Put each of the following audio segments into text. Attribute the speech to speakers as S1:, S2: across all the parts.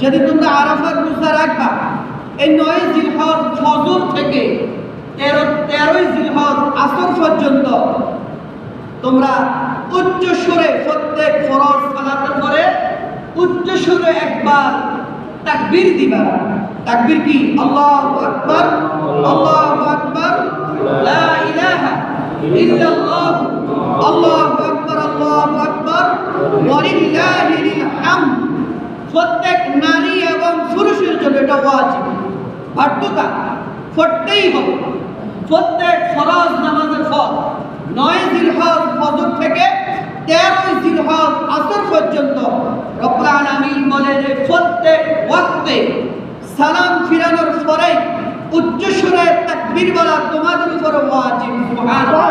S1: যদি তোমরা আরাফার রোজা রাখবা এই 9 জিলহজ ফজর থেকে 13 জিলহজ আসর পর্যন্ত তোমরা উচ্চ সুরে প্রত্যেক ফরজ সালাতের পরে উচ্চ সুরে একবার তাকবীর দিবা। তাকবীর কি? আল্লাহু আকবার, আল্লাহু আকবার, লা ইলাহা ইল্লাল্লাহ, আল্লাহু আকবার, আল্লাহু আকবার, ওয়া লিল্লাহিল হামদ। প্রত্যেক নারী এবং পুরুষের জন্য এটা ওয়াজিব, বাধ্যতা, পড়তেই হবে। প্রত্যেক ফরজ নামাজের পর 9 জিলহজ ফজর থেকে 13 জিলহজ আসর পর্যন্ত রব্বুল আলামিন বলে যে প্রত্যেক ওয়াক্তে সালাম ফিরানোর পরে উচ্চ সুরে তাকবীর বলা তোমাদের উপর ওয়াজিব। সুবহানাল্লাহ।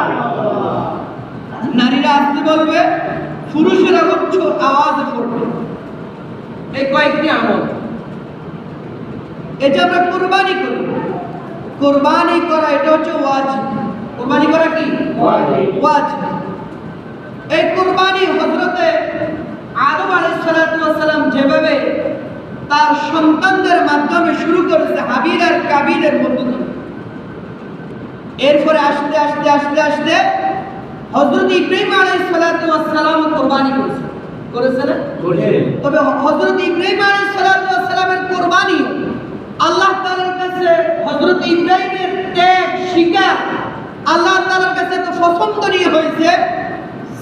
S1: নারীরা আসতে বলবে, পুরুষেরা উচ্চ আওয়াজে পড়বে। এই কয়েকটি আমল, এই যে আমরা কুরবানি করি, কুরবানি করা এটা হচ্ছে ওয়াজিব। কুরবানি করা কি? ওয়াজিব। এই কুরবানি হযরতে আদম আলাইহিস সালাতু ওয়াস সালাম যেভাবে তার সন্তানদের মাধ্যমে শুরু করেছে হাবিল আর কাবিলের মধ্য দিয়ে, এরপরে আস্তে আস্তে আস্তে আস্তে হযরত ইব্রাহিম আলাইহিস সালাতু ওয়াস সালাম কুরবানি করেছে না? তবে হযরত ইব্রাহিম আলাইহিস সালাতু ওয়াস সালামের কুরবানি আল্লাহ তাআলার কাছে হযরত ইব্রাহিমের ত্যাগ স্বীকার আল্লাহ তাআলার কাছে তো পছন্দনীয় হয়েছে।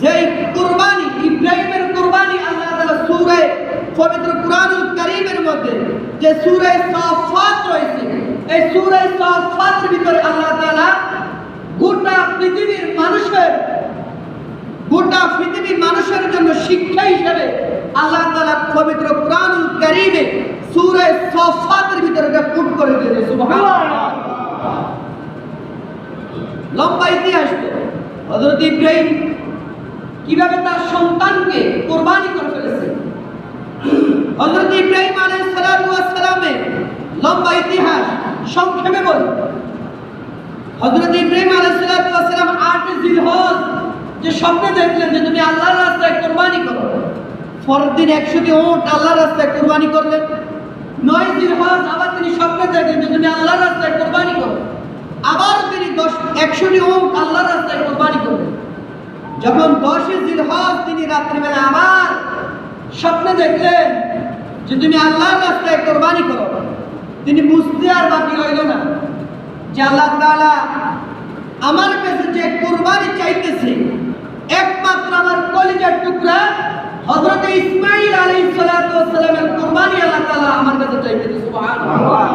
S1: যেই কুরবানি ইব্রাহিমের কুরবানি আল্লাহ তাআলা সূরা পবিত্র কুরআনুল কারীমের মধ্যে যে সূরা সাফাত রয়েছে, এই সূরা সাফাতের ভিতরে আল্লাহ তাআলা গোটা পৃথিবীর মানুষের জন্য শিক্ষা হিসেবে আল্লাহ তাআলা পবিত্র কুরআনুল কারীমে সূরা সাফাতের ভিতরে এটা পুট করে দিয়েছে। সুবহানাল্লাহ। লম্বা ইতিহাস তো হযরত ইব্রাহিম কিভাবে তার সন্তানকে কুরবানি করে ফেলেছে। হযরত ইব্রাহিম আলাইহিস সালাতু ওয়াস সালামের লম্বা ইতিহাস সংক্ষেপে বলি। হযরত ইব্রাহিম আলাইহিস সালাতু ওয়াস সালাম 8 জিলহজ যে স্বপ্নে দেখলেন যে তুমি আল্লাহর রাস্তায় কুরবানি করো, পরের দিন 100টি উট আল্লাহর রাস্তায় কুরবানি করলেন। 9 জিলহজ আবার তিনি স্বপ্নে দেখলেন যে তুমি আল্লাহর রাস্তায় কুরবানি করো, আবার তিনি 100টি উট আল্লাহর রাস্তায় কুরবানি করলেন। যখন 10 জিলহজ তিনি রাত্রিবেলা আবার স্বপ্নে দেখলেন যে তুমি আল্লাহর রাস্তায় কুরবানি করো, তিনি বুঝতে আর বাকি রইল না যে আল্লাহ তাআলা আমার কাছে যে কুরবানি চাইতেছে একমাত্র আমার কলিজার টুকরা হযরত ইসমাঈল আলাইহিস সালাতু ওয়াস সালামের কুরবানি আল্লাহ তাআলা আমার কাছে চাইতেছে। সুবহানাল্লাহ।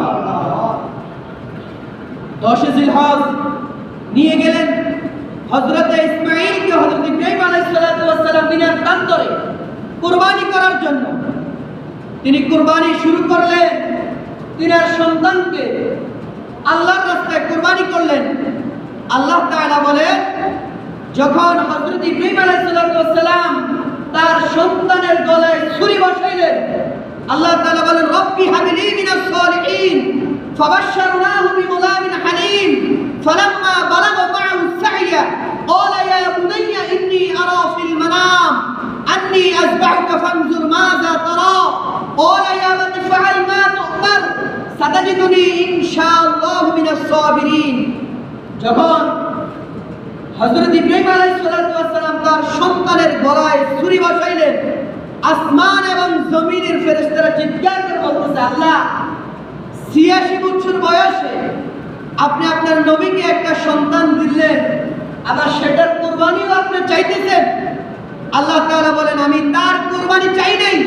S1: 10 জিলহজ নিয়ে গেলেন হযরত ইসমাঈলকে হযরত ইব্রাহিম আলাইহিস সালাতু ওয়াস সালাম মিনার প্রান্তরে কুরবানি করার জন্য তিনি কুরবানি শুরু করলেন। তিনার সন্তানকে আল্লাহর রাস্তায় কুরবানি করলেন। আল্লাহ তাআলা বলেন, যখন হযরত ইব্রাহিম আলাইহিস সালাতু ওয়াস সালাম তার সন্তানের গলায় ছুরি বসাইলেন, আল্লাহ তাআলা বলেন, রব্বি হাবলি মিনাস সালিহিন ফাবাশশারনাহু বিগুলামিন হালিম ফালাম্মা বালাগা মা'হু সা'য়া ক্বালা ইয়া বুনাইয়া ইন্নী আরা ফিল মানাম আন্নী আযবাহুকা ফানজুর মাযা তারা ক্বালা ইয়া আবাতি ফাআল মা তু'মার সাতাজিদুনি ইনশাআল্লাহু মিনাস সাবিরিন। যখন হযরত ইব্রাহিম আলাইহিস সালাতু ওয়াস সালাম তার সন্তানের গলায় ছুরি বসাইলেন, আসমান এবং জমিনের ফেরেশতারা চিৎকার করে বলতেছে, আল্লাহ 86 বছর বয়সে আপনি আপনার নবীকে একটা সন্তান দিলেন, আবার সেটার কুরবানিও আপনি চাইতেছেন। আল্লাহ তাআলা বলেন, আমি তার কুরবানি চাই নাই।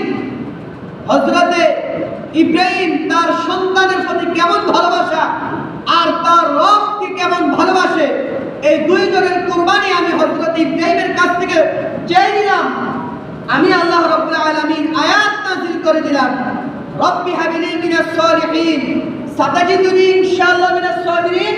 S1: হযরতে ইব্রাহিম তার সন্তানের প্রতি কেমন ভালোবাসা আর তার রবকে কেমন ভালোবাসে, এই দুইজনের কুরবানি আমি হযরত ইব্রাহিমের কাছ থেকে চেয়ে নিলাম। আমি আল্লাহ রাব্বুল আলামিন আয়াত নাযিল করে দিলাম, রব্বি হাবলি মিনাস সালিহিন সাতাজিদুনি ইনশাআল্লাহ মিনাস সাবিরিন।